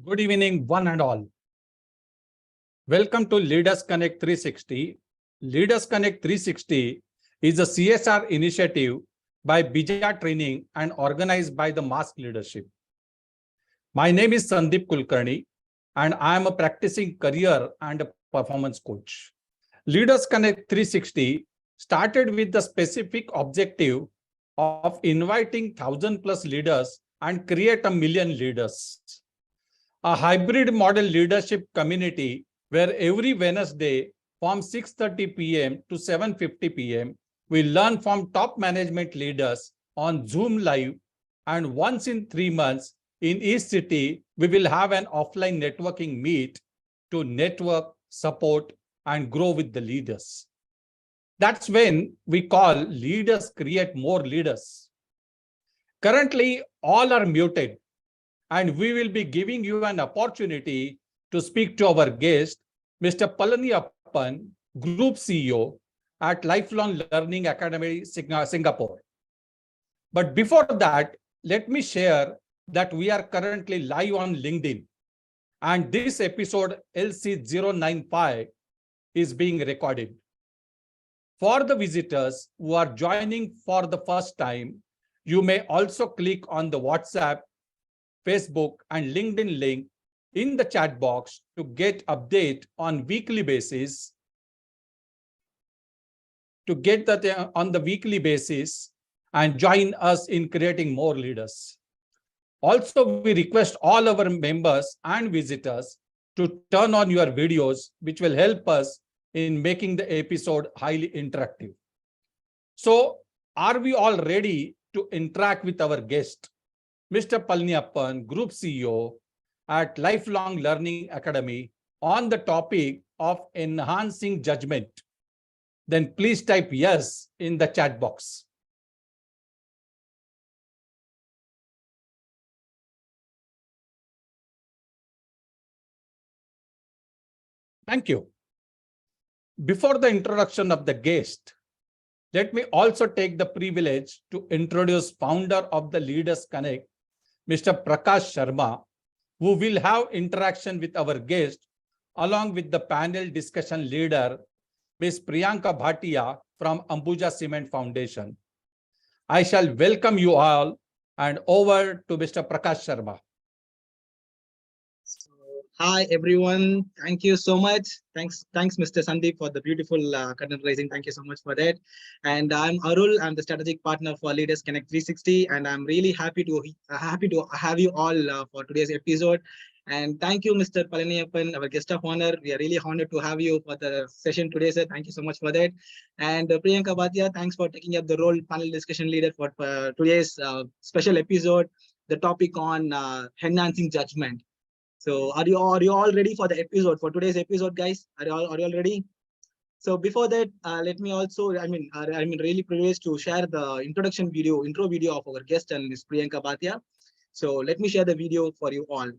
Good evening, one and all. Welcome to Leaders Connect 360. Leaders Connect 360 is a CSR initiative by BIJA Training and organized by the Mask Leadership. My name is Sandeep Kulkarni, and I am a practicing career and a performance coach. Leaders Connect 360 started with the specific objective of inviting 1,000+ leaders and create 1 million leaders. A hybrid model leadership community where every Wednesday from 6:30 p.m. to 7:50 p.m. we learn from top management leaders on Zoom Live, and once in 3 months in each city, we will have an offline networking meet to network, support, and grow with the leaders. That's when we call Leaders Create More Leaders. Currently, all are muted, and we will be giving you an opportunity to speak to our guest, Mr. Palaniappan, Group CEO at Lifelong Learning Academy, Singapore. But before that, let me share that we are currently live on LinkedIn, and this episode LC095 is being recorded. For the visitors who are joining for the first time, you may also click on the WhatsApp, Facebook, and LinkedIn link in the chat box to get update on weekly basis. To get that on the weekly basis and join us in creating more leaders. Also, we request all our members and visitors to turn on your videos, which will help us in making the episode highly interactive. So, are we all ready to interact with our guest, Mr. Palaniappan, Group CEO at Lifelong Learning Academy, on the topic of enhancing judgment? Then please type yes in the chat box. Thank you. Before the introduction of the guest, let me also take the privilege to introduce founder of the Leaders Connect, Mr. Prakash Sharma, who will have interaction with our guest along with the panel discussion leader, Ms. Priyanka Bhatia from Ambuja Cement Foundation. I shall welcome you all, and over to Mr. Prakash Sharma. Hi everyone, thank you so much. Thanks Mr. Sandeep for the beautiful curtain raising. Thank you so much for that. And I'm Arul. I'm the strategic partner for Leaders Connect 360, and I'm really happy to have you all for today's episode. And thank you, Mr. Palaniappan, our guest of honor. We are really honored to have you for the session today, sir. Thank you so much for that. And Priyanka Bhatia, thanks for taking up the role panel discussion leader for today's special episode, the topic on enhancing judgment. So are you all ready for the episode, for today's episode, guys? Are you all ready? So before that, let me also, I'm really privileged to share the intro video of our guest and Ms. Priyanka Bhatia. So let me share the video for you all.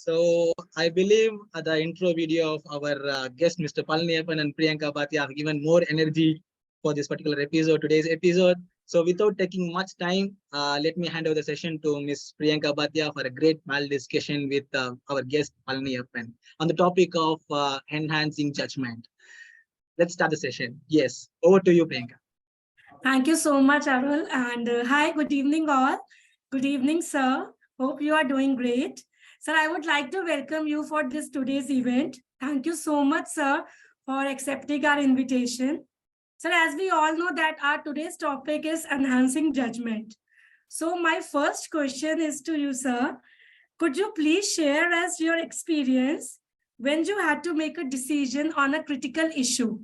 So I believe the intro video of our guest, Mr. Palaniappan and Priyanka Bhatia, have given more energy for this particular episode, today's episode. So without taking much time, let me hand over the session to Ms. Priyanka Bhatia for a great panel discussion with our guest Palaniappan on the topic of enhancing judgment. Let's start the session. Yes, over to you, Priyanka. Thank you so much, Arul. And hi, good evening, all. Good evening, sir. Hope you are doing great. Sir, I would like to welcome you for this today's event. Thank you so much, sir, for accepting our invitation. Sir, as we all know that our today's topic is enhancing judgment. So my first question is to you, sir. Could you please share us your experience when you had to make a decision on a critical issue?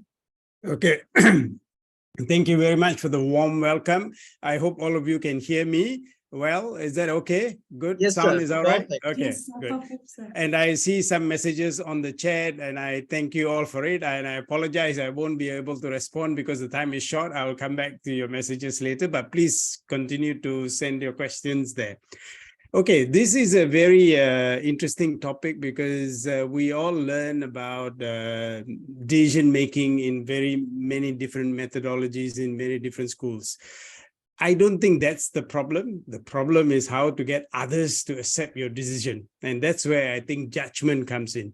Okay. Thank you very much for the warm welcome. I hope all of you can hear me well. Is that okay? Good. Yes, Sound sir. is all right? Perfect. Okay, Yes, sir. good. Perfect, sir. And I see some messages on the chat and I thank you all for it. And I apologize, I won't be able to respond because the time is short. I will come back to your messages later, but please continue to send your questions there. Okay, this is a very interesting topic because we all learn about decision making in very many different methodologies in very different schools. I don't think that's the problem. The problem is how to get others to accept your decision. And that's where I think judgment comes in.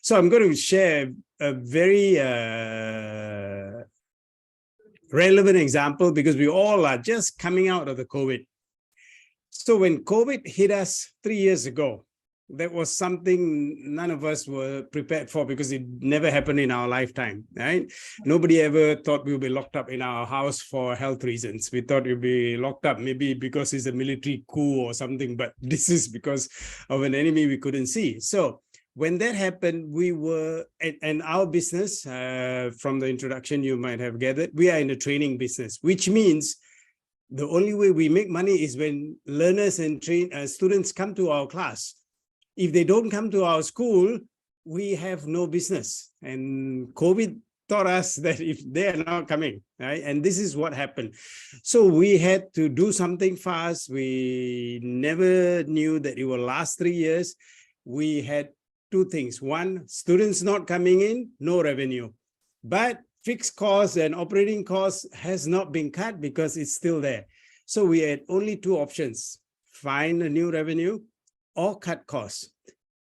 So I'm going to share a very relevant example because we all are just coming out of the COVID. So when COVID hit us 3 years ago, that was something none of us were prepared for because it never happened in our lifetime, right? Nobody ever thought we would be locked up in our house for health reasons. We thought we'd be locked up maybe because it's a military coup or something, but this is because of an enemy we couldn't see. So when that happened, we were, and our business, from the introduction you might have gathered, we are in the training business, which means the only way we make money is when learners and students come to our class. If they don't come to our school, we have no business. And COVID taught us that if they are not coming, right? And this is what happened. So we had to do something fast. We never knew that it will last 3 years. We had two things. One, students not coming in, no revenue. But fixed costs and operating costs has not been cut because it's still there. So we had only two options, find a new revenue or cut costs.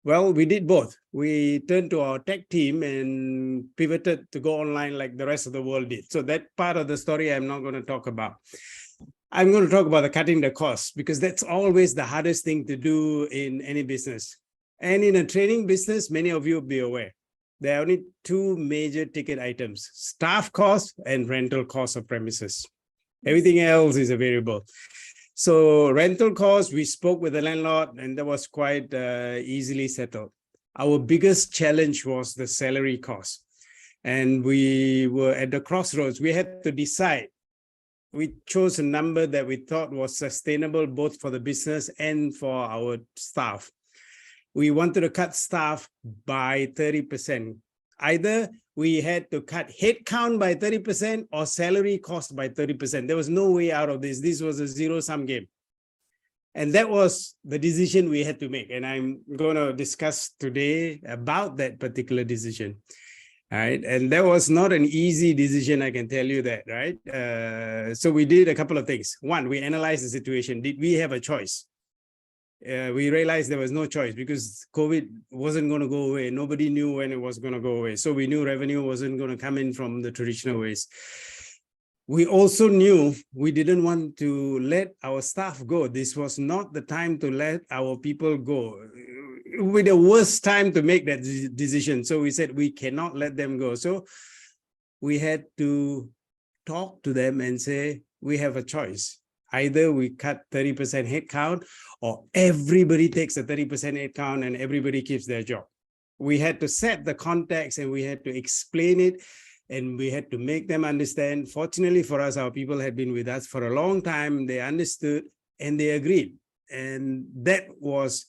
Well, we did both. We turned to our tech team and pivoted to go online like the rest of the world did. So that part of the story I'm not going to talk about. I'm going to talk about the cutting the costs, because that's always the hardest thing to do in any business. And in a training business, many of you will be aware, there are only two major ticket items: staff costs and rental costs of premises. Everything else is a variable. So rental costs, we spoke with the landlord, and that was quite easily settled. Our biggest challenge was the salary cost. And we were at the crossroads. We had to decide. We chose a number that we thought was sustainable both for the business and for our staff. We wanted to cut staff by 30%. Either we had to cut headcount by 30% or salary cost by 30%. There was no way out of this. This was a zero-sum game. And that was the decision we had to make. And I'm going to discuss today about that particular decision. All right. And that was not an easy decision, I can tell you that, right? So we did a couple of things. One, we analyzed the situation. Did we have a choice? We realized there was no choice because COVID wasn't going to go away. Nobody knew when it was going to go away. So we knew revenue wasn't going to come in from the traditional ways. We also knew we didn't want to let our staff go. This was not the time to let our people go. It would be the worst time to make that decision. So we said we cannot let them go. So we had to talk to them and say, we have a choice. Either we cut 30% headcount or everybody takes a 30% headcount and everybody keeps their job. We had to set the context and we had to explain it and we had to make them understand. Fortunately for us, our people had been with us for a long time. They understood and they agreed. And that was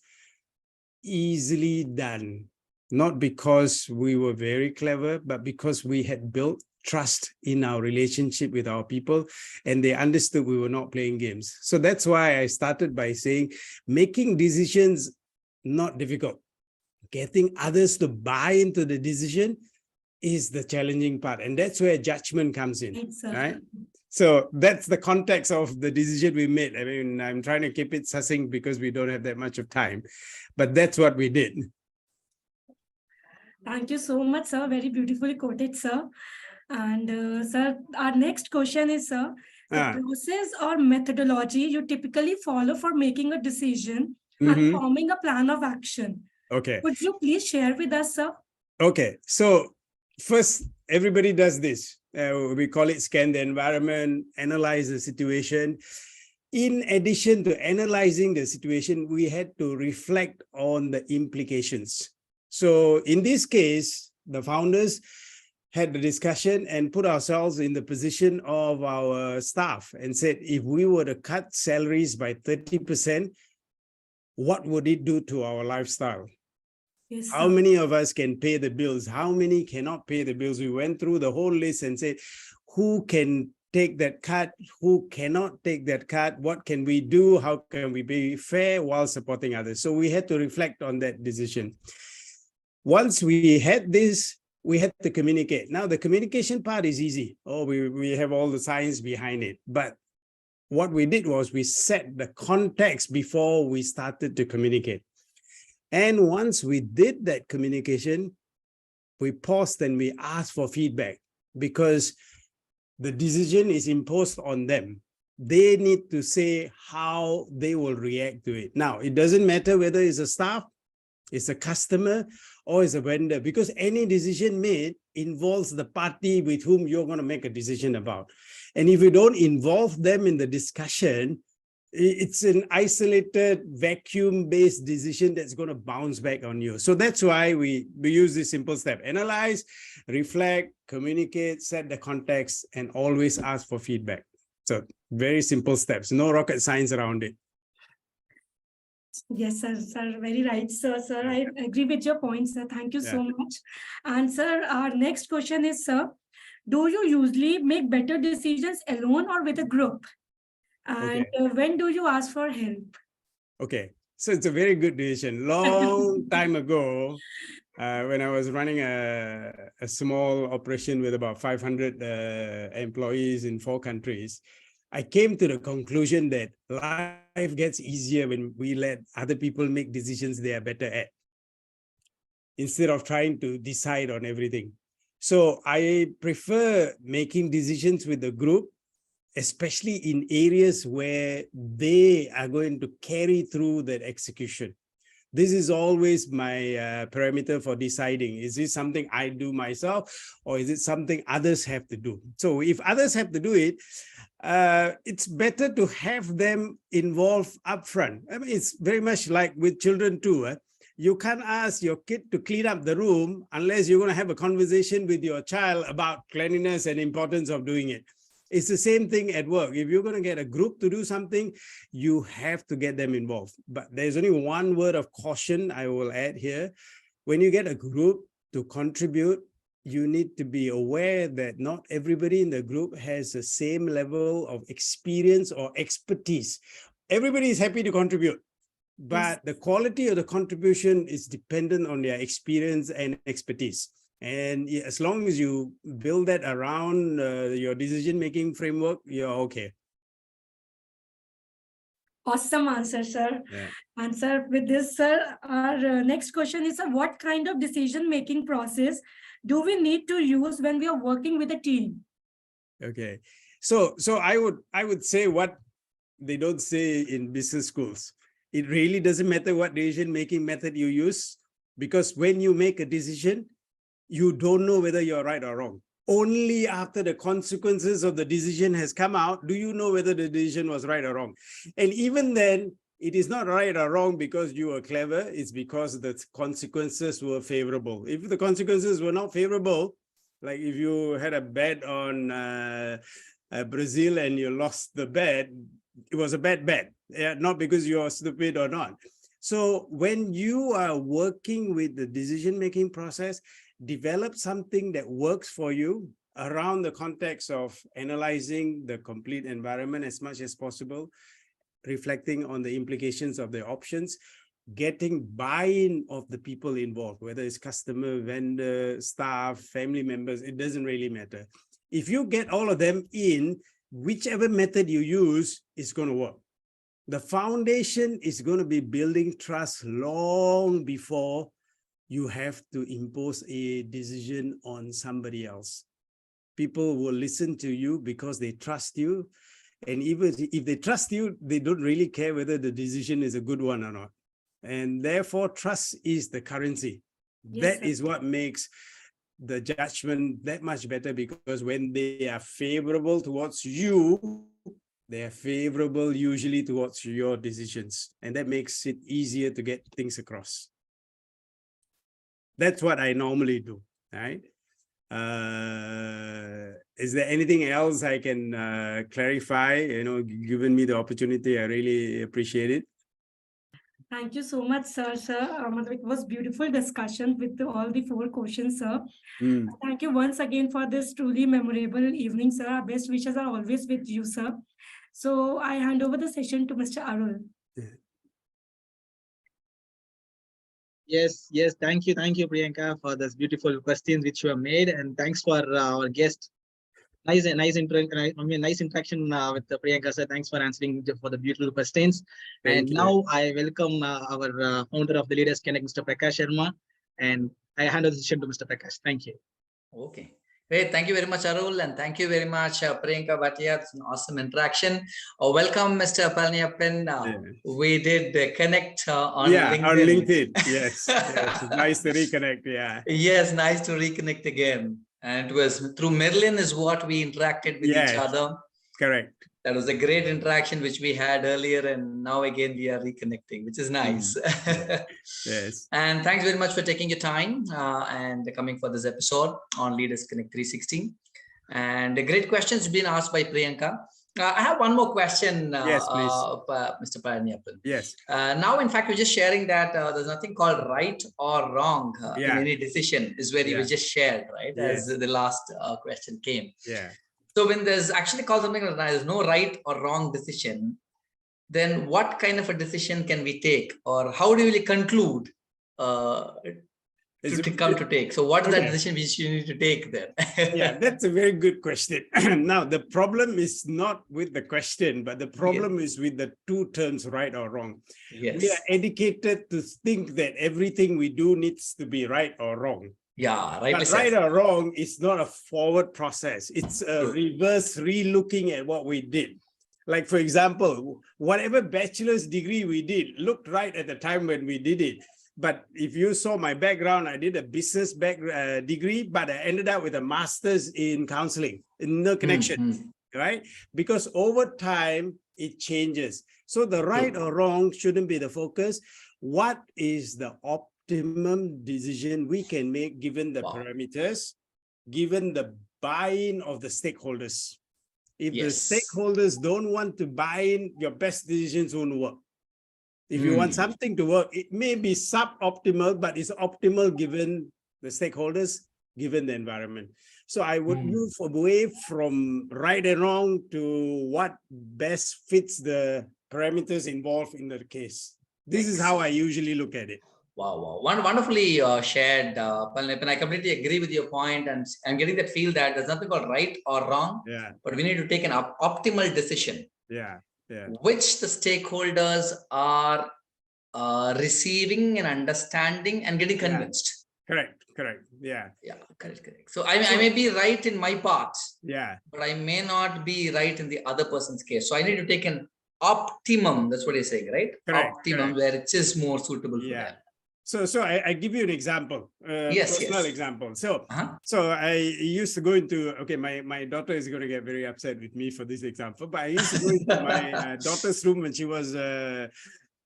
easily done, not because we were very clever, but because we had built trust in our relationship with our people and they understood we were not playing games. So that's why I started by saying making decisions not difficult. Getting others to buy into the decision is the challenging part. And that's where judgment comes in, right? So that's the context of the decision we made. I mean, I'm trying to keep it succinct because we don't have that much of time, but that's what we did. Thank you so much, sir. Very beautifully quoted, sir. And sir, our next question is, sir, the process or methodology you typically follow for making a decision and forming a plan of action. Okay. Would you please share with us, sir? Okay. So first, everybody does this. We call it scan the environment, analyze the situation. In addition to analyzing the situation, we had to reflect on the implications. So in this case, the founders had the discussion and put ourselves in the position of our staff and said, if we were to cut salaries by 30%, what would it do to our lifestyle? Yes, how many of us can pay the bills? How many cannot pay the bills? We went through the whole list and said, who can take that cut? Who cannot take that cut? What can we do? How can we be fair while supporting others? So we had to reflect on that decision. Once we had this, we had to communicate. Now, the communication part is easy. Oh, we have all the science behind it. But what we did was we set the context before we started to communicate. And once we did that communication, we paused and we asked for feedback because the decision is imposed on them. They need to say how they will react to it. Now, it doesn't matter whether it's a staff, it's a customer, or it's a vendor, because any decision made involves the party with whom you're going to make a decision about. And if you don't involve them in the discussion, it's an isolated, vacuum-based decision that's going to bounce back on you. So that's why we use this simple step. Analyze, reflect, communicate, set the context, and always ask for feedback. So very simple steps, no rocket science around it. Yes, sir. Very right, sir. Sir, I agree with your points, sir. Thank you so much. And sir, our next question is, sir, do you usually make better decisions alone or with a group? And when do you ask for help? Okay, so it's a very good decision. Long time ago, when I was running a small operation with about 500 employees in 4 countries, I came to the conclusion that life gets easier when we let other people make decisions they are better at. instead of trying to decide on everything. So I prefer making decisions with the group, especially in areas where they are going to carry through that execution. This is always my parameter for deciding, is this something I do myself or is it something others have to do? So if others have to do it, it's better to have them involved upfront. I mean, it's very much like with children too. You can't ask your kid to clean up the room unless you're going to have a conversation with your child about cleanliness and importance of doing it. It's the same thing at work. If you're going to get a group to do something, you have to get them involved. But there's only one word of caution I will add here. When you get a group to contribute, you need to be aware that not everybody in the group has the same level of experience or expertise. Everybody is happy to contribute, but the quality of the contribution is dependent on their experience and expertise. And as long as you build that around your decision-making framework, you're okay. Awesome answer, sir. Yeah. And sir, with this, sir, our next question is, what kind of decision-making process do we need to use when we are working with a team? Okay. So I would say what they don't say in business schools. It really doesn't matter what decision-making method you use, because when you make a decision, you don't know whether you're right or wrong. Only after the consequences of the decision has come out, do you know whether the decision was right or wrong. And even then, it is not right or wrong because you were clever, it's because the consequences were favorable. If the consequences were not favorable, like if you had a bet on Brazil and you lost the bet, it was a bad bet, not because you're stupid or not. So when you are working with the decision-making process, develop something that works for you around the context of analyzing the complete environment as much as possible, reflecting on the implications of the options, getting buy-in of the people involved, whether it's customer, vendor, staff, family members, it doesn't really matter. If you get all of them in, whichever method you use is going to work. The foundation is going to be building trust long before you have to impose a decision on somebody else. People will listen to you because they trust you. And even if they trust you, they don't really care whether the decision is a good one or not. And therefore, trust is the currency. Yes, That sir. is what makes the judgment that much better, because when they are favorable towards you, they are favorable usually towards your decisions. And that makes it easier to get things across. That's what I normally do, right? Is there anything else I can clarify? You know, given me the opportunity, I really appreciate it. Thank you so much, sir. It was beautiful discussion with all the 4 questions, sir. Thank you once again for this truly memorable evening, sir. Our best wishes are always with you, sir. So I hand over the session to Mr. Arul. Yes, thank you, Priyanka, for this beautiful questions which you have made, and thanks for our guest. Nice interaction with Priyanka, sir. Thanks for answering for the beautiful questions. Thank you. Now I welcome our founder of the Leaders Connect, Mr. Prakash Sharma, and I hand over the session to Mr. Prakash. Thank you. Okay. Great. Thank you very much, Arul, and thank you very much, Priyanka, Bhatia. It's an awesome interaction. Welcome, Mr. Palaniappan. We did connect on LinkedIn. On LinkedIn. Yes. Yes. Nice to reconnect. Yeah. Yes, nice to reconnect again. And it was through Merlin is what we interacted with each other. Correct. That was a great interaction which we had earlier, and now again we are reconnecting, which is nice. Yes. And thanks very much for taking your time and coming for this episode on Leaders Connect 360. And the great questions been asked by Priyanka. I have one more question, yes, please. Mr. Palaniappan. Yes. Now, in fact, we're just sharing that there's nothing called right or wrong in any decision, is where you were just shared, right? As the last question came. Yeah. So when there's actually called something like there's no right or wrong decision, then what kind of a decision can we take, or how do we conclude to come to take. So what is that Okay. decision which you need to take then? Yeah, that's a very good question. Now, the problem is not with the question, but the problem is with the two terms, right or wrong. Yes. We are educated to think that everything we do needs to be right or wrong. Yeah, rightly But said. right or wrong is not a forward process. It's a True. reverse re-looking at what we did. Like, for example, whatever bachelor's degree we did looked right at the time when we did it. But if you saw my background, I did a business degree, but I ended up with a master's in counseling, no connection, right? Because over time, it changes. So the right or wrong shouldn't be the focus. What is the optimum decision we can make given the parameters, given the buy-in of the stakeholders? If the stakeholders don't want to buy in, your best decisions won't work. If you want something to work, it may be suboptimal, but it's optimal given the stakeholders, given the environment. So I would move away from right and wrong to what best fits the parameters involved in the case. This is how I usually look at it. Wow. Wonderfully shared, Palaniappan. I completely agree with your point, and I'm getting that feel that there's nothing called right or wrong, but we need to take an optimal decision. Which the stakeholders are receiving and understanding and getting convinced. Correct. Correct. So I may be right in my part, but I may not be right in the other person's case. So I need to take an optimum. That's what you're saying, right? Optimum, where it is more suitable for them. So I give you an example, personal example. So I used to go into, okay, my daughter is going to get very upset with me for this example, but I used to go into my daughter's room when she was a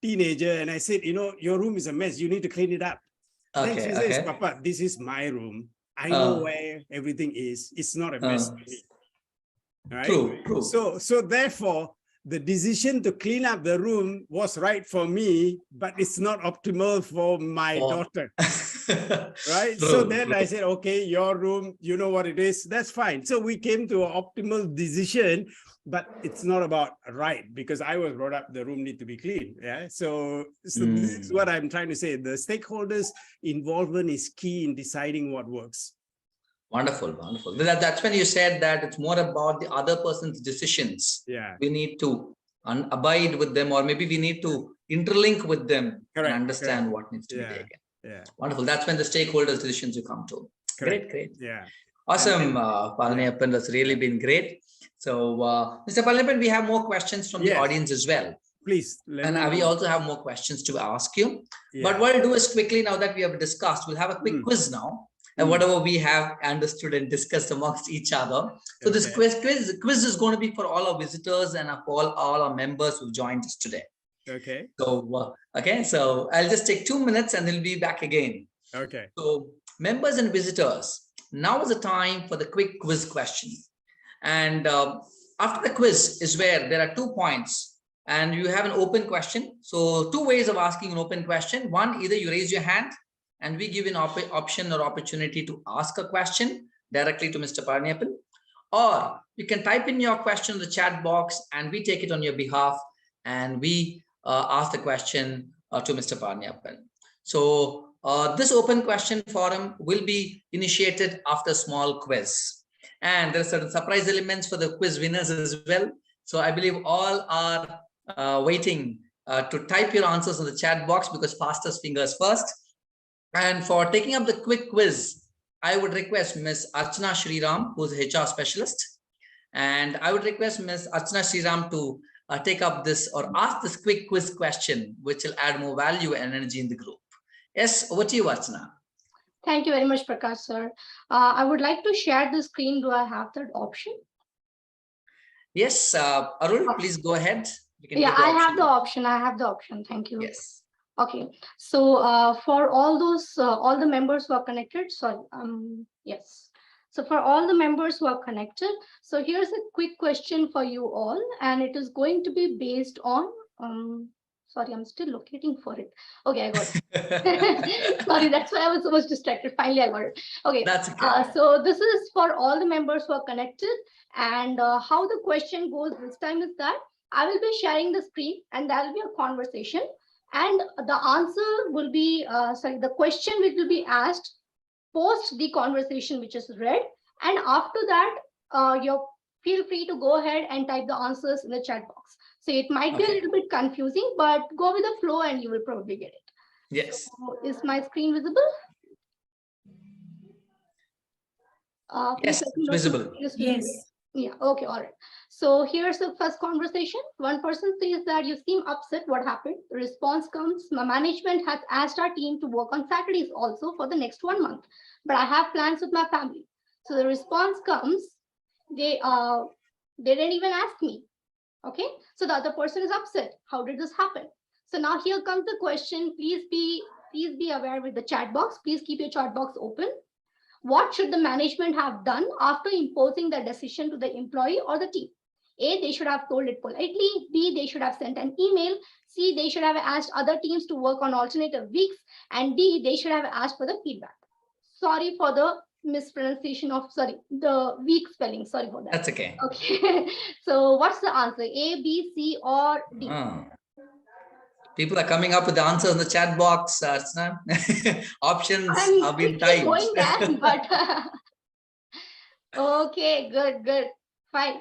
teenager, and I said, you know, your room is a mess. You need to clean it up. Then she says, Papa, this is my room. I know where everything is. It's not a mess to me. Right? True. So therefore, the decision to clean up the room was right for me, but it's not optimal for my daughter. Right? So then I said, okay, your room, you know what it is. That's fine. So we came to an optimal decision, but it's not about right, because I was brought up, the room need to be clean. So this is what I'm trying to say. The stakeholders' involvement is key in deciding what works. Wonderful. That's when you said that it's more about the other person's decisions. We need to abide with them, or maybe we need to interlink with them and understand what needs to be taken. Wonderful. That's when the stakeholders' decisions you come to. Great. Awesome, Palaniappan. That's really been great. So, Mr. Palaniappan, we have more questions from the audience as well. Please. And we also have more questions to ask you. But what I'll do is quickly, now that we have discussed, we'll have a quick quiz now. And whatever we have understood and discussed amongst each other. So this quiz is going to be for all our visitors and for all our members who joined us today. So I'll just take 2 minutes and we'll be back again. So members and visitors, now is the time for the quick quiz question. And after the quiz is where there are 2 points and you have an open question. So 2 ways of asking an open question. One, either you raise your hand and we give an option or opportunity to ask a question directly to Mr. Palaniappan, or you can type in your question in the chat box and we take it on your behalf and we ask the question to Mr. Palaniappan. So this open question forum will be initiated after a small quiz. And there are certain surprise elements for the quiz winners as well. So I believe all are waiting to type your answers in the chat box, because fastest fingers first. And for taking up the quick quiz, I would request Ms. Archana Shriram, who's a HR specialist. And I would request Ms. Archana Shriram to take up this or ask this quick quiz question, which will add more value and energy in the group. Yes, over to you, Archana. Thank you very much, Prakash, sir. I would like to share the screen. Do I have that option? Yes, Arul, please go ahead. I have the option. Thank you. Yes. Okay, so for all the members who are connected, So for all the members who are connected, so here's a quick question for you all, and it is going to be based on, sorry, I'm still locating for it. Okay, I got it. Sorry, that's why I was so much distracted. Finally, I got it. Okay, that's okay. So this is for all the members who are connected, and how the question goes this time is that I will be sharing the screen and there will be a conversation. And the answer will be, the question which will be asked post the conversation which is read. And after that, you feel free to go ahead and type the answers in the chat box. So it might be a little bit confusing, but go with the flow and you will probably get it. Yes. So is my screen visible? Yes, it's visible. Yes. Yeah, okay, all right. So here's the first conversation. One person says that you seem upset. What happened? The response comes, my management has asked our team to work on Saturdays also for the next 1 month, but I have plans with my family. So the response comes, they didn't even ask me. Okay, so the other person is upset. How did this happen? So now here comes the question. Please be aware with the chat box. Please keep your chat box open. What should the management have done after imposing the decision to the employee or the team? A, they should have told it politely. B, they should have sent an email. C, they should have asked other teams to work on alternative weeks. And D, they should have asked for the feedback. Sorry for the mispronunciation of, the weak spelling. Sorry for that. That's okay. Okay. So what's the answer? A, B, C, or D? People are coming up with the answers in the chat box. Options have been typed. Going there, but okay, good, fine.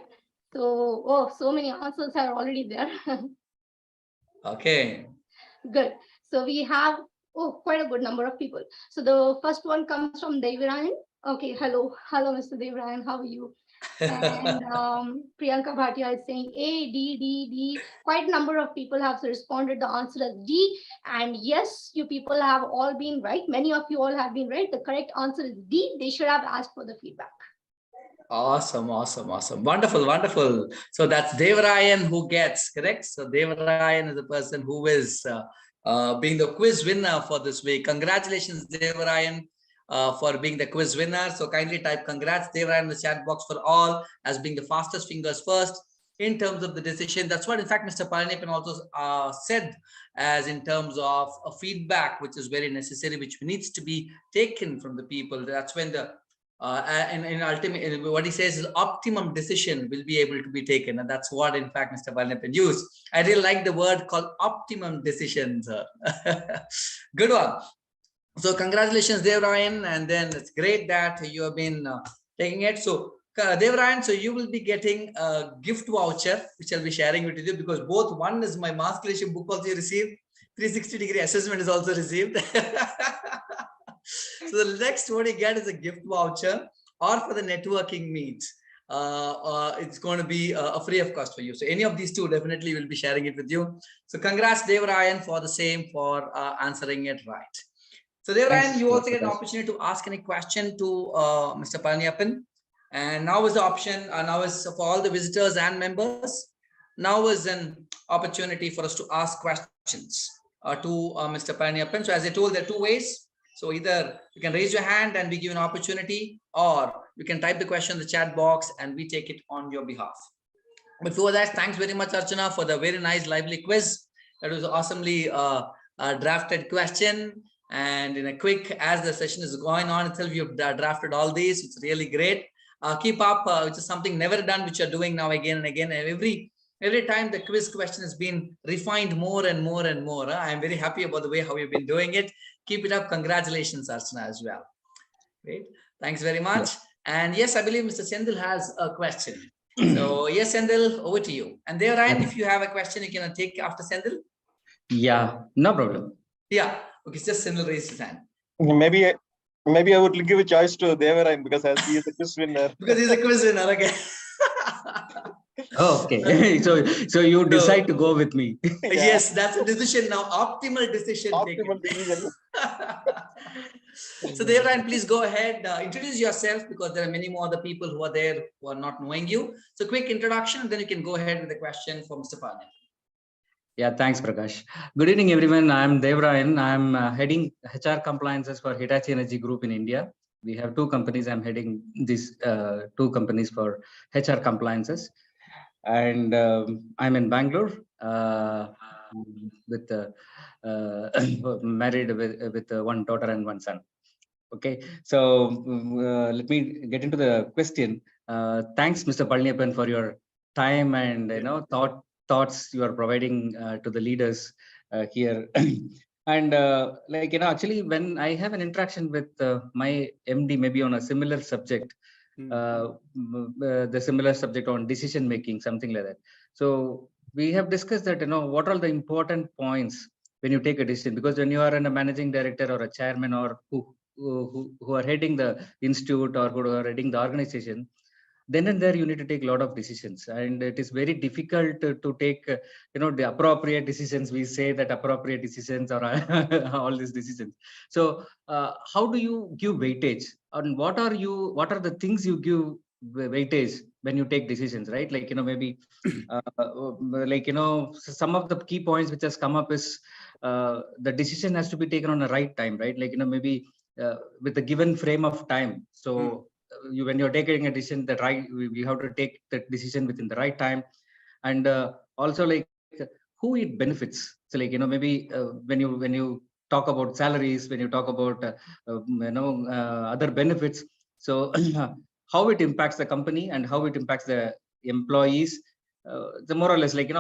So, so many answers are already there. Okay. Good. So we have quite a good number of people. So the first one comes from Devarayan. Okay, hello, Mr. Devarayan, how are you? And Priyanka Bhatia is saying A, D. Quite a number of people have responded the answer as D. And yes, you people have all been right. Many of you all have been right. The correct answer is D. They should have asked for the feedback. Awesome. Wonderful. So that's Devarayan who gets, correct? So Devarayan is the person who is being the quiz winner for this week. Congratulations, Devarayan, for being the quiz winner. So kindly type congrats, Devarayan, in the chat box for all as being the fastest fingers first in terms of the decision. That's what, in fact, Mr. Palaniappan also said, as in terms of a feedback, which is very necessary, which needs to be taken from the people. That's when the in ultimate, what he says is optimum decision will be able to be taken, and that's what, in fact, Mr. Palaniappan used. I really like the word called optimum decisions. Good one. So congratulations, Devarayan, and then it's great that you have been taking it. So Devarayan, so you will be getting a gift voucher, which I'll be sharing with you, because both one is my mass creation book also you received, 360-degree assessment is also received. So the next what you get is a gift voucher, or for the networking meet, it's going to be a free of cost for you. So any of these two, definitely will be sharing it with you. So congrats, Devarayan, for the same, for answering it right. So Devarayan, you also get an opportunity to ask any question to Mr. Palaniappan. And now is the option, now is for all the visitors and members, now is an opportunity for us to ask questions to Mr. Palaniappan. So as I told, there are two ways. So either you can raise your hand and we give you an opportunity, or you can type the question in the chat box and we take it on your behalf. Before that, thanks very much, Archana, for the very nice, lively quiz. That was awesomely drafted question. And in a quick, as the session is going on itself, you've drafted all these. It's really great. Keep up, which is something never done, which you're doing now again and again. And every time the quiz question has been refined more and more and more. I'm very happy about the way how you've been doing it. Keep it up. Congratulations, Archana, as well. Great. Thanks very much. And yes, I believe Mr. Sendil has a question. So yes, Sendil, over to you. And there, Ryan, if you have a question, you can take after Sendil. Yeah, no problem. Yeah. Okay, just Sendil raised his hand. Maybe I would give a choice to Devarayan because as he is a quiz winner. Because he's a quiz winner, okay. Oh, okay. so you decide to go with me. Yes, that's a decision now. Optimal decision. Optimal decision. So Devarayan, please go ahead. Introduce yourself, because there are many more other people who are there who are not knowing you. So quick introduction, and then you can go ahead with the question for Mr. Palaniappan. Yeah, thanks, Prakash. Good evening, everyone. I'm Devarayan. I'm heading HR compliances for Hitachi Energy Group in India. We have two companies. I'm heading these two companies for HR compliances. And I'm in Bangalore with married with one daughter and one son. Okay, so let me get into the question. Thanks, Mr. Palaniappan, for your time and thoughts you are providing to the leaders here. And like, actually, when I have an interaction with my MD, maybe on a similar subject, the similar subject on decision making, something like that. So we have discussed that, what are the important points when you take a decision, because when you are a managing director or a chairman, or who are heading the institute, or who are heading the organization, then and there you need to take a lot of decisions, and it is very difficult to take the appropriate decisions. We say that appropriate decisions, or all these decisions. So how do you give weightage, and what are the things you give weightage when you take decisions, right? Like, maybe like, some of the key points which has come up is the decision has to be taken on the right time, right? Like, maybe with a given frame of time. So when you're taking a decision, that right, we have to take that decision within the right time. And also, like, who it benefits. So, like, maybe when you talk about salaries, when you talk about other benefits, so how it impacts the company and how it impacts the employees, the more or less, like,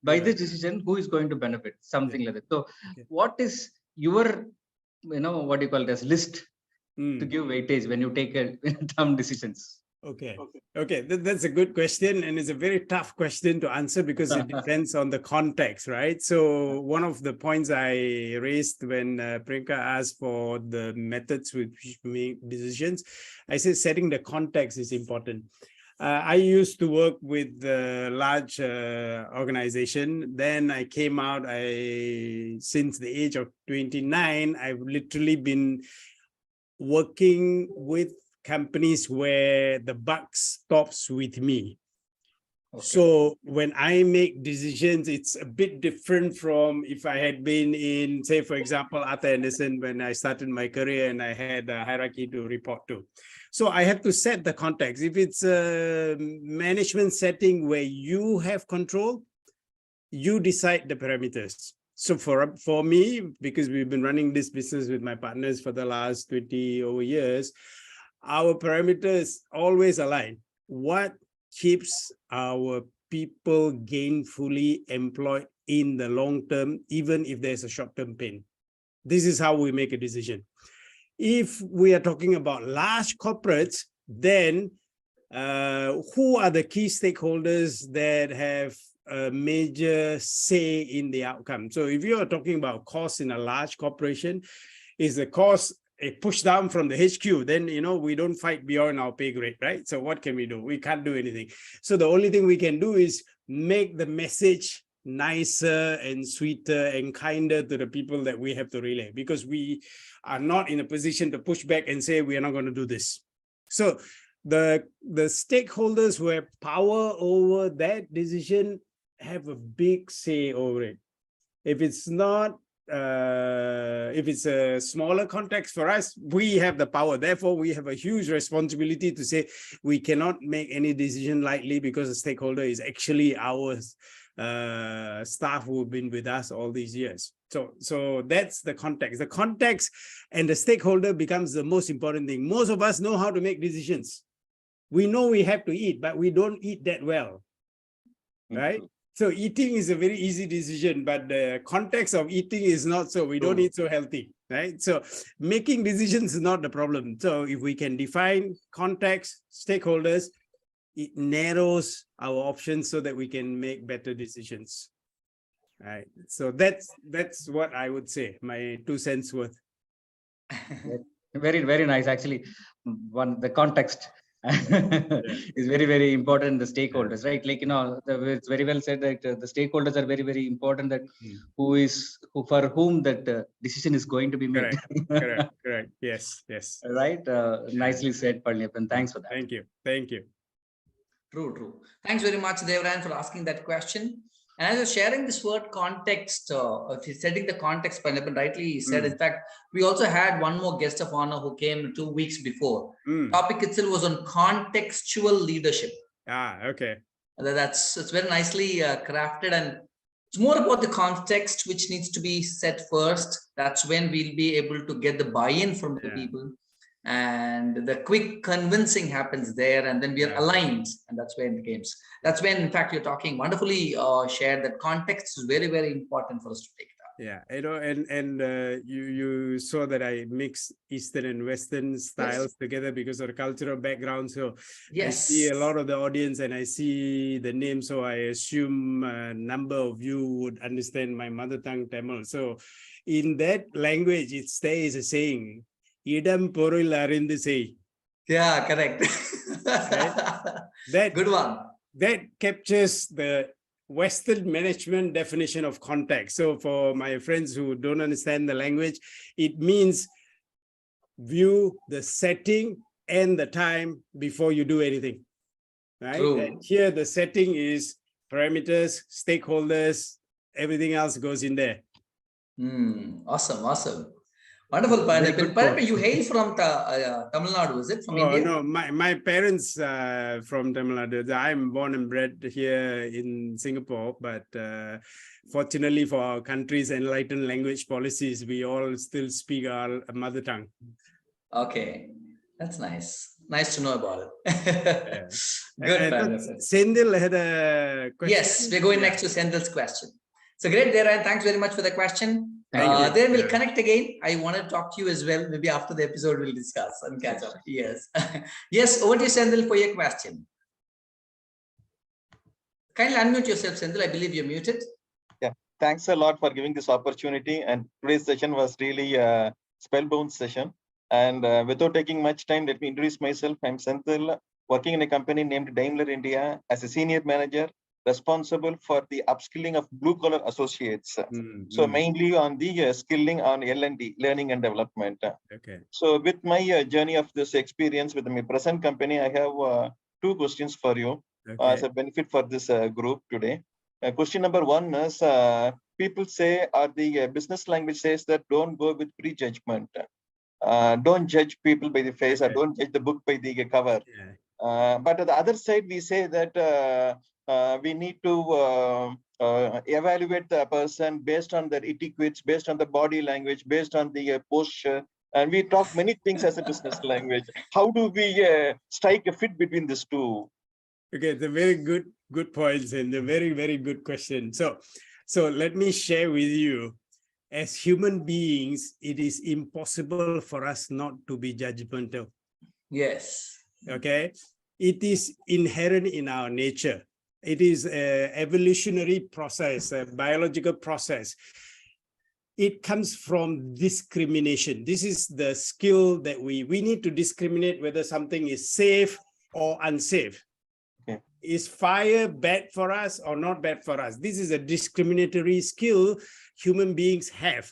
by this decision, who is going to benefit, something like that. So what is your what do you call it as list to give weightage when you take a term decisions? Okay. That's a good question, and it's a very tough question to answer because it depends on the context, right? So one of the points I raised when Priyanka asked for the methods with which we make decisions, I said setting the context is important. I used to work with a large organization. Then I came out. Since the age of 29, I've literally been working with companies where the buck stops with me. Okay. So when I make decisions, it's a bit different from if I had been in, say, for example, Arthur Andersen, when I started my career and I had a hierarchy to report to. So I have to set the context. If it's a management setting where you have control, you decide the parameters. So for me, because we've been running this business with my partners for the last 20 over years, our parameters always align. What keeps our people gainfully employed in the long term, even if there's a short-term pain? This is how we make a decision. If we are talking about large corporates, then who are the key stakeholders that have a major say in the outcome? So if you are talking about cost in a large corporation, is the cost a push down from the HQ, then, we don't fight beyond our pay grade, right? So what can we do? We can't do anything. So the only thing we can do is make the message nicer and sweeter and kinder to the people that we have to relay, because we are not in a position to push back and say, we are not going to do this. So the stakeholders who have power over that decision have a big say over it. If it's not, if it's a smaller context for us, we have the power. Therefore, we have a huge responsibility to say we cannot make any decision lightly, because the stakeholder is actually our staff who have been with us all these years. So that's the context. The context and the stakeholder becomes the most important thing. Most of us know how to make decisions. We know we have to eat, but we don't eat that well, right? So eating is a very easy decision, but the context of eating is not so. We don't eat so healthy, right? So making decisions is not the problem. So if we can define context, stakeholders, it narrows our options so that we can make better decisions, right? So that's what I would say, my 2 cents worth. Very, very nice. Actually, the context is very, very important. The stakeholders, right? Like, it's very well said that the stakeholders are very, very important. That for whom that decision is going to be made. Correct. Yes. Right. Nicely said, Palaniappan. Thanks for that. Thank you. True. Thanks very much, Devran, for asking that question. And as you're sharing this word context, if you're setting the context, Palaniappan rightly said. In fact, we also had one more guest of honor who came 2 weeks before. Topic itself was on contextual leadership. Okay. It's very nicely crafted, and it's more about the context which needs to be set first. That's when we'll be able to get the buy-in from the people. and the quick convincing happens there, and then we are aligned, and that's when it comes. That's when, in fact, you're talking wonderfully shared that context is very, very important for us to take it up. Yeah, you saw that I mix Eastern and Western styles together because of the cultural background. So I see a lot of the audience and I see the name, so I assume a number of you would understand my mother tongue Tamil. So in that language, it stays a saying. Idam porul arindu sei. Yeah, correct. That good one. That captures the Western management definition of context. So for my friends who don't understand the language, it means view the setting and the time before you do anything. Right? True. And here the setting is parameters, stakeholders, everything else goes in there. Awesome, awesome. Wonderful, Palaniappan. You hail from Tamil Nadu, is it? From India? No, my parents from Tamil Nadu. I'm born and bred here in Singapore, but fortunately for our country's enlightened language policies, we all still speak our mother tongue. Okay, that's nice. Nice to know about it. Good, Palaniappan. Sendil had a question. Yes, we're going next to Sendil's question. So great, Dheeran. Thanks very much for the question. Then we'll connect again. I want to talk to you as well. Maybe after the episode, we'll discuss and catch up. Yes. Yes, over to you, Sendil, for your question. Kindly unmute yourself, Sendil. I believe you're muted. Yeah, thanks a lot for giving this opportunity. And today's session was really a spellbound session. And without taking much time, let me introduce myself. I'm Sendil, working in a company named Daimler India as a senior manager, responsible for the upskilling of blue-collar associates. So mainly on the skilling on L&D, learning and development. Okay. So with my journey of this experience with my present company, I have two questions for you as a benefit for this group today. Question number one is, people say, or the business language says that don't go with prejudgment. Don't judge people by the face, or don't judge the book by the cover. But on the other side, we say that we need to evaluate the person based on their etiquettes, based on the body language, based on the posture. And we talk many things as a business language. How do we strike a fit between these two? Okay, it's a very good points and a very, very good question. So let me share with you, as human beings, it is impossible for us not to be judgmental. Yes. Okay, it is inherent in our nature. It is an evolutionary process, a biological process. It comes from discrimination. This is the skill that we need to discriminate whether something is safe or unsafe. Okay. Is fire bad for us or not bad for us? This is a discriminatory skill human beings have.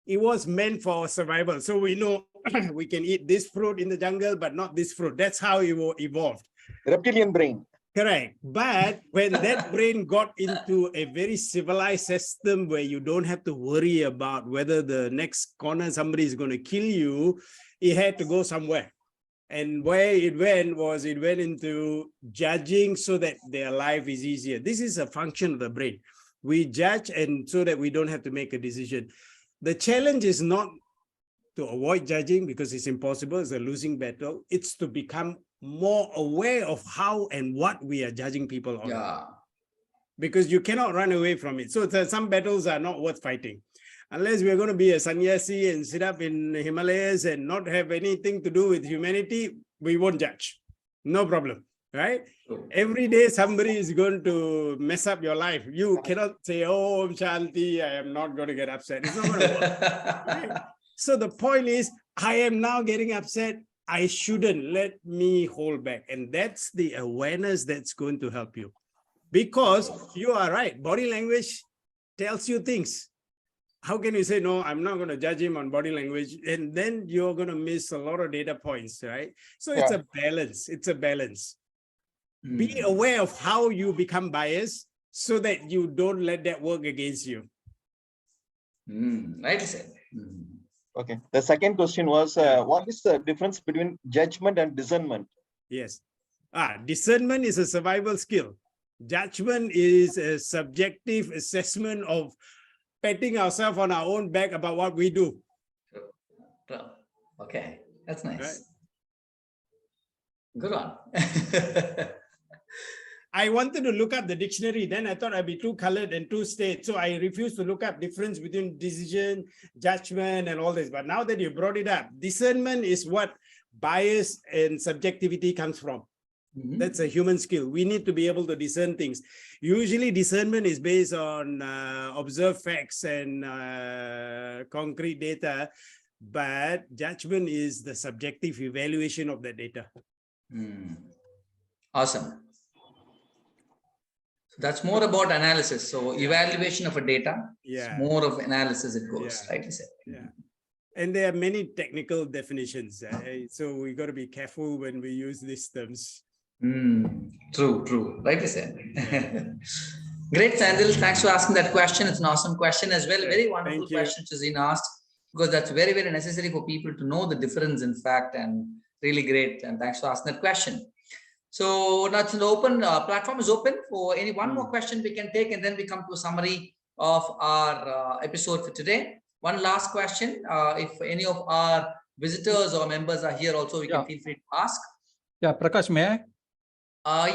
It was meant for survival. So we know we can eat this fruit in the jungle, but not this fruit. That's how it evolved. Reptilian brain. Correct. But when that brain got into a very civilized system where you don't have to worry about whether the next corner somebody is going to kill you, it had to go somewhere. And where it went into judging so that their life is easier. This is a function of the brain. We judge and so that we don't have to make a decision. The challenge is not to avoid judging because it's impossible, it's a losing battle. It's to become more aware of how and what we are judging people on. Yeah. Because you cannot run away from it. So some battles are not worth fighting. Unless we're going to be a sannyasi and sit up in the Himalayas and not have anything to do with humanity, we won't judge. No problem, right? Every day somebody is going to mess up your life. You cannot say, oh, Shanti, I am not going to get upset. It's not going to work. Right? So the point is, I am now getting upset. I shouldn't. Let me hold back. And that's the awareness that's going to help you. Because you are right. Body language tells you things. How can you say, no, I'm not going to judge him on body language? And then you're going to miss a lot of data points, right? So it's a balance. It's a balance. Be aware of how you become biased so that you don't let that work against you. Right said. Okay. The second question was, what is the difference between judgment and discernment? Yes. Discernment is a survival skill. Judgment is a subjective assessment of patting ourselves on our own back about what we do. Okay. That's nice. Right. Good on. I wanted to look up the dictionary, then I thought I'd be too colored and too state. So I refused to look up difference between decision, judgment, and all this. But now that you brought it up, discernment is what bias and subjectivity comes from. That's a human skill. We need to be able to discern things. Usually discernment is based on observed facts and concrete data, but judgment is the subjective evaluation of the data. Awesome. So that's more about analysis. So evaluation of a data, Yeah. more of analysis it goes, Yeah. right? You said. Yeah. And there are many technical definitions. So we got to be careful when we use these terms. True. Like I said. Great, Sandil. Thanks for asking that question. It's an awesome question as well. Very wonderful question Shazeen asked, because that's very, very necessary for people to know the difference, in fact, and really great. And thanks for asking that question. So now it's an open platform is open for any one more question we can take, and then we come to a summary of our episode for today. One last question. If any of our visitors or members are here also, we can feel free to ask. Yeah, Prakash, may I?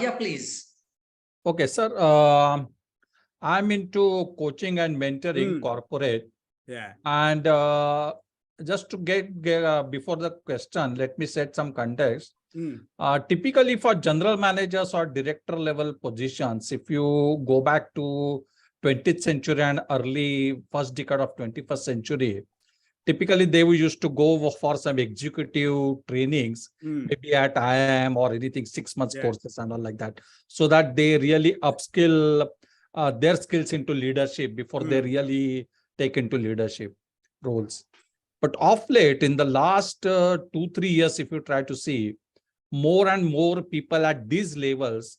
Yeah, please. Okay, sir. I'm into coaching and mentoring corporate. Yeah. And just to get before the question, let me set some context. Typically for general managers or director level positions, if you go back to 20th century and early first decade of 21st century, typically they used to go for some executive trainings, maybe at IIM or anything, 6 months courses and all like that, so that they really upskill their skills into leadership before they really take into leadership roles. But of late, in the last 2-3 years, if you try to see, more and more people at these levels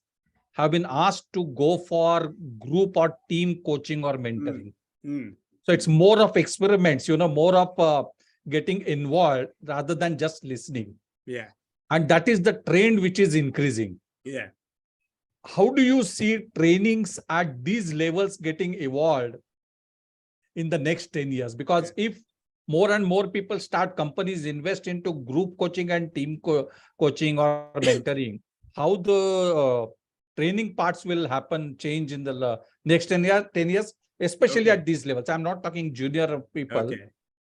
have been asked to go for group or team coaching or mentoring. So it's more of experiments, more of getting involved rather than just listening. Yeah. And that is the trend which is increasing. Yeah. How do you see trainings at these levels getting evolved in the next 10 years? Because if more and more people start, companies invest into group coaching and team coaching or mentoring, how the training parts will change in the next 10 years, especially at these levels. I'm not talking junior people,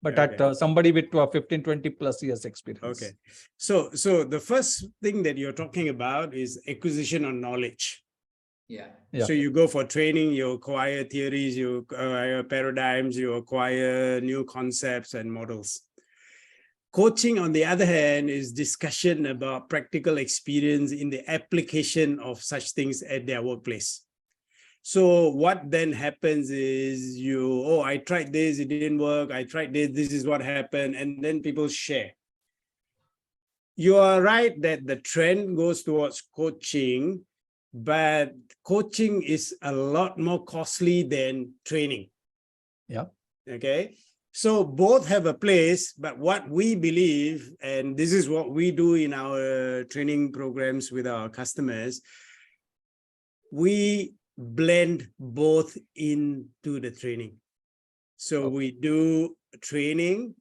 but at somebody with 15, 20 plus years experience. Okay. So the first thing that you're talking about is acquisition of knowledge. Yeah. So you go for training, you acquire theories, you acquire paradigms, you acquire new concepts and models. Coaching, on the other hand, is discussion about practical experience in the application of such things at their workplace. So what then happens is I tried this, it didn't work. I tried this is what happened. And then people share. You are right that the trend goes towards coaching, but coaching is a lot more costly than training. Yeah. Okay. So both have a place, but what we believe, and this is what we do in our training programs with our customers, we blend both into the training. So we do training,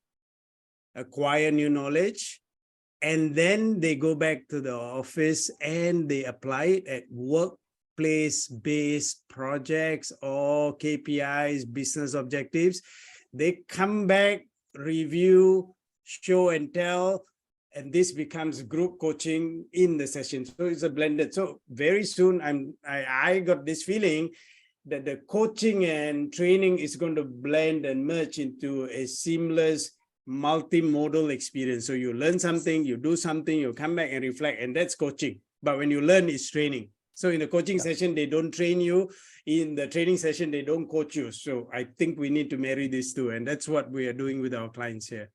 acquire new knowledge, and then they go back to the office and they apply it at workplace-based projects or KPIs, business objectives. They come back, review, show and tell, and this becomes group coaching in the session. So it's a blended. So very soon I got this feeling that the coaching and training is going to blend and merge into a seamless multimodal experience. So you learn something, you do something, you come back and reflect, and that's coaching. But when you learn, it's training. So in the coaching session, they don't train you. In the training session, they don't coach you. So I think we need to marry these two. And that's what we are doing with our clients here.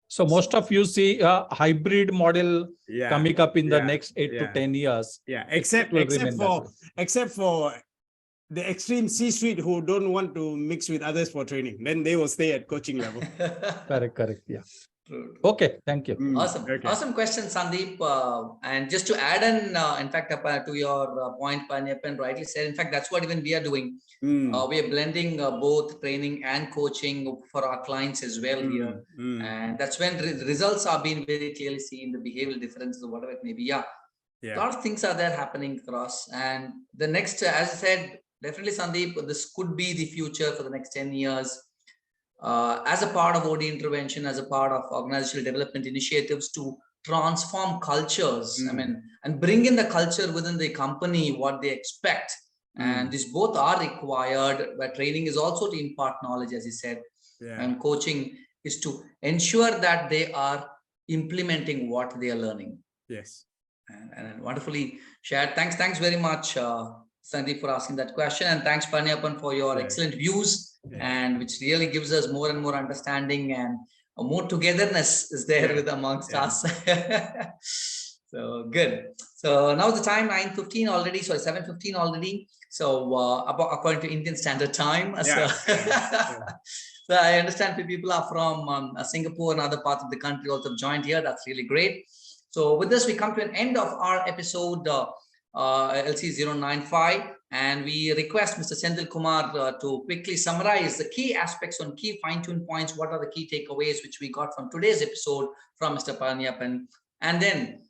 So most of you see a hybrid model coming up in the next 8 to 10 years. Yeah, except for the extreme C-suite who don't want to mix with others for training. Then they will stay at coaching level. Correct. Yeah. True. Okay, thank you. Awesome. Okay. Awesome question, Sandeep. And just to add in, in fact, to your point, Palaniappan rightly said, in fact, that's what even we are doing. We are blending both training and coaching for our clients as well here. And that's when results are being very clearly seen, the behavioral differences or whatever it may be. Yeah. A lot of things are there happening across. And the next, as I said, definitely, Sandeep, this could be the future for the next 10 years. As a part of OD intervention, as a part of organizational development initiatives to transform cultures, I mean, and bring in the culture within the company, what they expect. And these both are required, but training is also to impart knowledge, as you said, and coaching is to ensure that they are implementing what they are learning. Yes. And wonderfully shared. Thanks very much, Sandeep, for asking that question. And thanks, Palaniappan, for your excellent views, and which really gives us more and more understanding and more togetherness is there with amongst us. So good. So now the time 9:15 already, sorry, 7:15 already. So according to Indian Standard Time. So, so I understand people are from Singapore and other parts of the country also have joined here. That's really great. So with this, we come to an end of our episode LC095, and we request Mr. Senthil Kumar to quickly summarize the key aspects on key fine-tune points. What are the key takeaways which we got from today's episode from Mr. Palaniappan, and then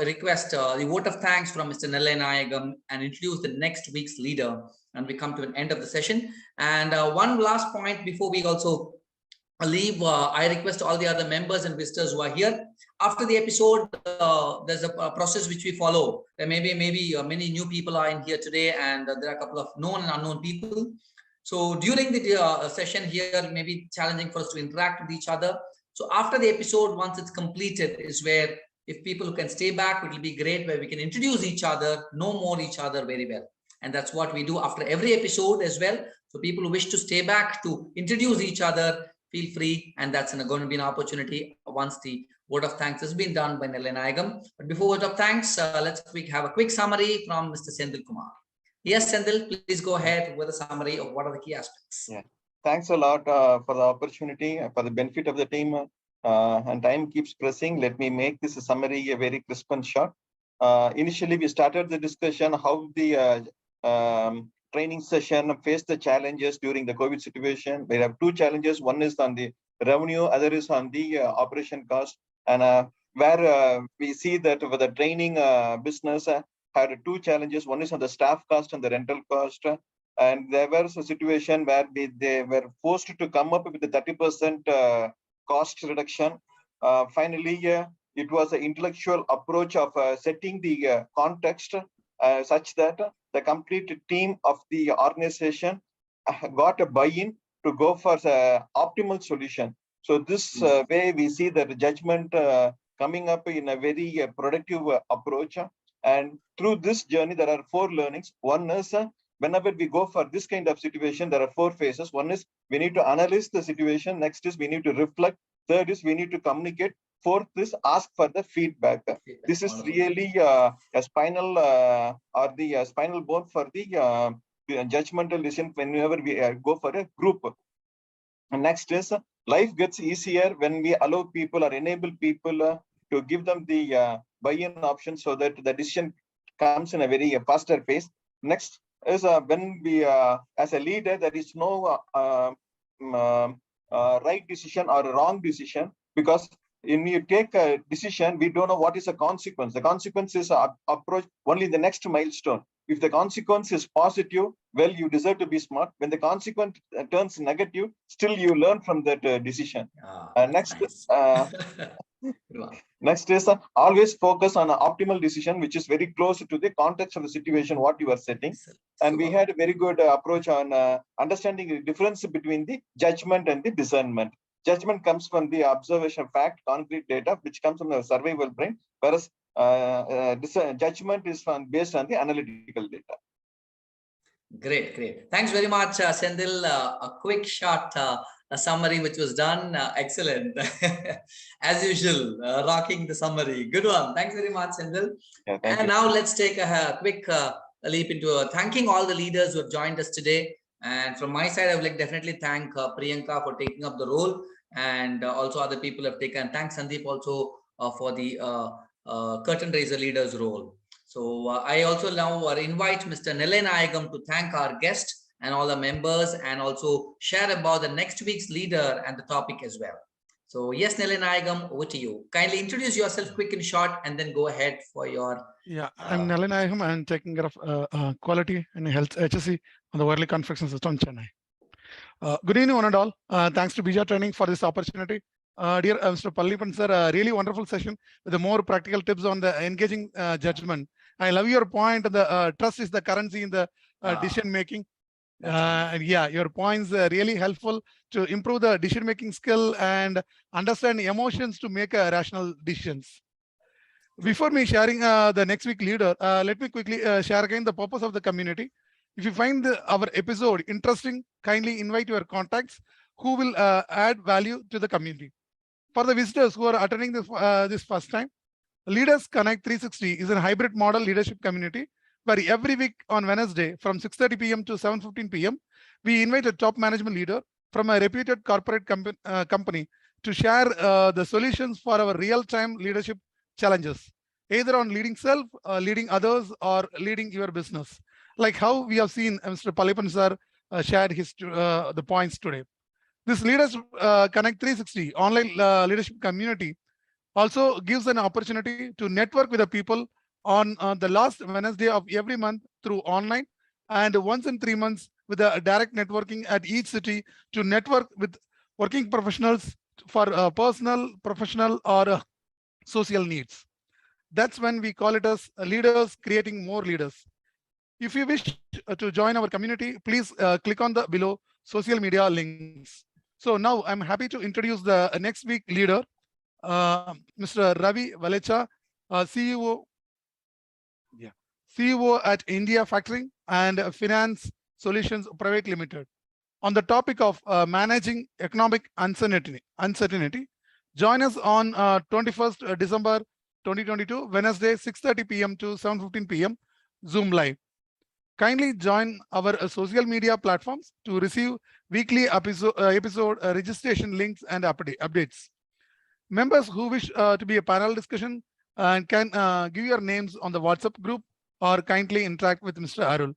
request the vote of thanks from Mr. Nallayanayagan and introduce the next week's leader. And we come to an end of the session. And one last point before we also leave, I request all the other members and visitors who are here. After the episode, there's a process which we follow. There may be many new people are in here today, and there are a couple of known and unknown people. So during the session here, it may be challenging for us to interact with each other. So after the episode, once it's completed, is where if people can stay back, it will be great, where we can introduce each other, know more each other very well. And that's what we do after every episode as well. So people who wish to stay back to introduce each other, feel free, and that's going to be an opportunity once the word of thanks has been done by Nallayanayagan. But before word of thanks, let's have a quick summary from Mr. Senthil Kumar. Yes, Senthil, please go ahead with a summary of what are the key aspects. Yeah, thanks a lot for the opportunity, for the benefit of the team. And time keeps pressing. Let me make this a summary, a very crisp and short. Initially, we started the discussion how the training session faced the challenges during the COVID situation. We have two challenges. One is on the revenue, other is on the operation cost. And where we see that with the training business had two challenges. One is on the staff cost and the rental cost. And there was a situation where they were forced to come up with the 30% cost reduction. Finally, it was an intellectual approach of setting the context such that the complete team of the organization got a buy-in to go for the optimal solution. So this way we see that the judgment coming up in a very productive approach. And through this journey, there are 4 learnings. One is whenever we go for this kind of situation, there are 4 phases. One is we need to analyze the situation. Next is we need to reflect. Third is we need to communicate. Fourth is ask for the feedback. This is really a spinal or the spinal bone for the judgmental decision whenever we go for a group. And next is life gets easier when we allow people or enable people to give them the buy-in option so that the decision comes in a very faster pace. Next is when we, as a leader, there is no right decision or a wrong decision, because when you take a decision, we don't know what is the consequence. The consequence is approached only the next milestone. If the consequence is positive, well, you deserve to be smart. When the consequence turns negative, still you learn from that decision. Next, nice. Next is always focus on an optimal decision, which is very close to the context of the situation, what you are setting. And we had a very good approach on understanding the difference between the judgment and the discernment. Judgment comes from the observation of fact, concrete data, which comes from the survival brain, whereas judgment is based on the analytical data. Great. Thanks very much, Senthil. A quick short summary which was done. Excellent. As usual, rocking the summary. Good one. Thanks very much, Senthil. Yeah, and now let's take a quick leap into thanking all the leaders who have joined us today. And from my side, I would like definitely thank Priyanka for taking up the role. and also other people have taken. Thanks, Sandeep, also for the curtain raiser leaders role. So I also now invite Mr. Nalinayagam to thank our guest and all the members, and also share about the next week's leader and the topic as well. So yes, Nalinayagam, over to you. Kindly introduce yourself quick and short, and then go ahead for your. Yeah, I'm Nalinayagam. I'm taking care of quality and health HSE on the Worldly Confection System, Chennai. Good evening, one and all. Thanks to BIJA Training for this opportunity. Dear Mr. Palaniappan sir, really wonderful session with the more practical tips on the engaging judgment. I love your point. The trust is the currency in the decision making. And yeah, your points are really helpful to improve the decision making skill and understand emotions to make rational decisions. Before me sharing the next week leader, let me quickly share again the purpose of the community. If you find our episode interesting, kindly invite your contacts who will add value to the community. For the visitors who are attending this first time, Leaders Connect 360 is a hybrid model leadership community where every week on Wednesday from 6:30 p.m. to 7:15 p.m., we invite a top management leader from a reputed corporate company to share the solutions for our real-time leadership challenges, either on leading self, leading others, or leading your business. Like how we have seen Mr. Palaniappan sir shared his the points today. This Leaders Connect 360 online leadership community also gives an opportunity to network with the people on the last Wednesday of every month through online, and once in 3 months with a direct networking at each city to network with working professionals for personal, professional, or social needs. That's when we call it as leaders creating more leaders. If you wish to join our community, please click on the below social media links. So now I'm happy to introduce the next week leader, Mr. Ravi Valecha, CEO at India Factoring and Finance Solutions Private Limited. On the topic of managing economic uncertainty, join us on 21st December 2022, Wednesday, 6:30 p.m. to 7:15 p.m. Zoom Live. Kindly join our social media platforms to receive weekly episode registration links and updates. Members who wish to be a panel discussion can give your names on the WhatsApp group or kindly interact with Mr. Arul.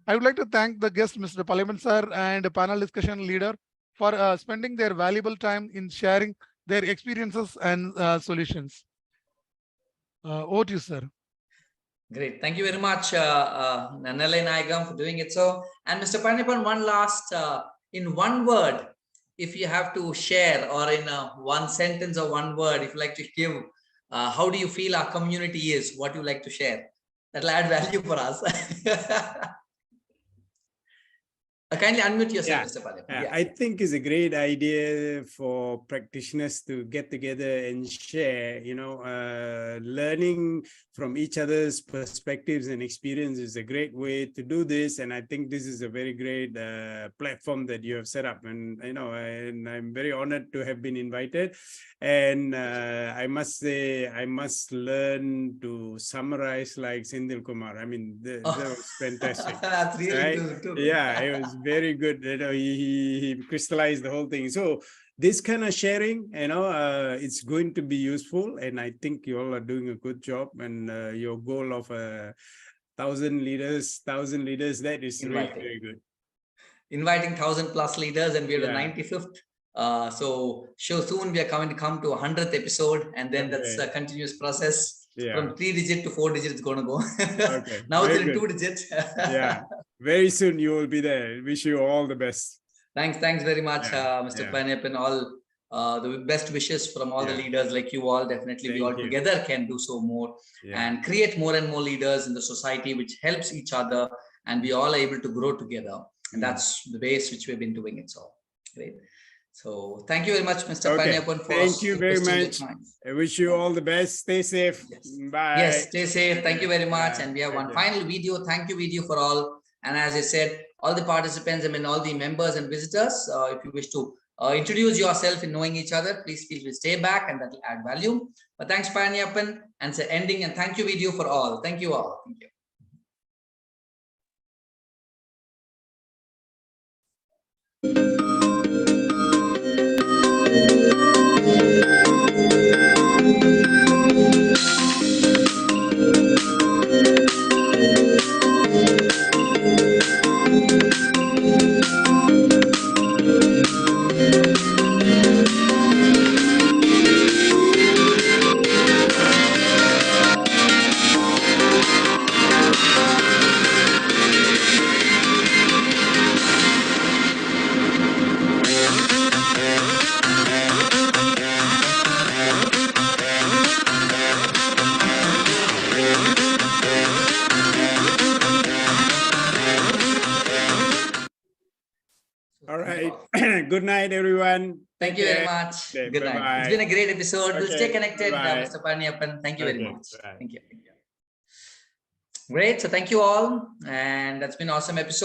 I would like to thank the guest, Mr. Palaniappan sir, and panel discussion leader for spending their valuable time in sharing their experiences and solutions. Over to you, sir. Great. Thank you very much, Nalinayagam, for doing it so. And Mr. Palaniappan, one last, in one word, if you have to share, or in one sentence or one word, if you like to give, how do you feel our community is? What you like to share? That'll add value for us. Kindly unmute yourself, Mr. Palaniappan. Yeah, I think it's a great idea for practitioners to get together and share, learning from each other's perspectives and experience is a great way to do this. And I think this is a very great platform that you have set up. And, and I'm very honored to have been invited. And I must say, I must learn to summarize like Sindhil Kumar. I mean, that was fantastic. That's really right? good too. Yeah, it was very good. He crystallized the whole thing. So this kind of sharing, it's going to be useful. And I think you all are doing a good job. And your goal of 1,000 leaders, that is really very good. Inviting 1,000+ leaders, and we're the 95th. So soon we are going to come to 100th episode, and then that's a continuous process. From 3-digit to 4-digit, it's going to go. Now it's in 2-digit. Yeah, very soon you will be there. Wish you all the best. Thanks very much, Mr. Palaniappan. All the best wishes from all the leaders like you all. Definitely, we all together can do so more and create more and more leaders in the society, which helps each other, and we all are able to grow together. And that's the base which we've been doing it. So great. So thank you very much, Mr. Palaniappan. Thank you very much. I wish you all the best. Stay safe. Bye. Yes, stay safe. Thank you very much. And we have one final video. Thank you video for all. And as I said, all the participants, all the members and visitors, if you wish to introduce yourself in knowing each other, please feel free to stay back, and that will add value. But thanks, Palaniappan, and ending, and thank you video for all. Thank you all. Thank you. All right. Good night, everyone. Thank you very much. Okay, Good night. bye-bye. It's been a great episode. We'll stay Okay, connected, bye-bye. Mr. Palaniappan. Thank you very Okay, much. bye. Thank you. Great. So thank you all. And that's been an awesome episode.